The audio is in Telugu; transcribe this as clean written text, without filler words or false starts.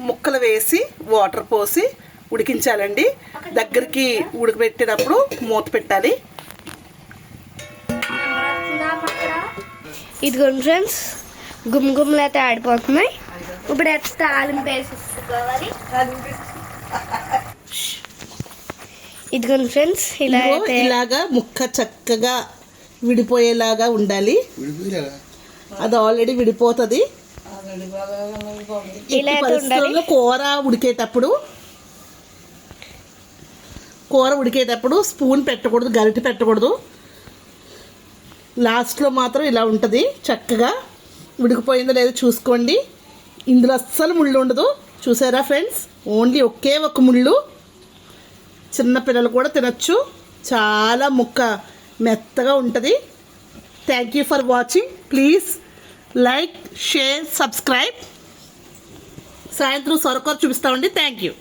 ముక్కలు వేసి వాటర్ పోసి ఉడికించాలండి. దగ్గరికి ఉడకబెట్టేటప్పుడు మూత పెట్టాలి. ఇదిగోండి ఫ్రెండ్స్, గుమ్గుమ్లు అయితే ఆడిపోతున్నాయి. ఇప్పుడు అయితే తాలింపు వేసుకోవాలి. ఇదిగోండి ఫ్రెండ్స్, ఇలాగా ముక్క చక్కగా విడిపోయేలాగా ఉండాలి. అది ఆల్రెడీ విడిపోతుంది. కూర ఉడికేటప్పుడు స్పూన్ పెట్టకూడదు, గరిటె పెట్టకూడదు. లాస్ట్లో మాత్రం ఇలా ఉంటుంది. చక్కగా ఉడికిపోయిందో లేదో చూసుకోండి. ఇందులో అస్సలు ముళ్ళు ఉండదు. చూసారా ఫ్రెండ్స్, ఓన్లీ ఒకే ఒక ముళ్ళు. చిన్నపిల్లలు కూడా తినచ్చు. చాలా ముక్క మెత్తగా ఉంటుంది. Thank you for watching. Please like, share, subscribe. సాయంత్రం సొరకూర చూపిస్తామండి. Thank you.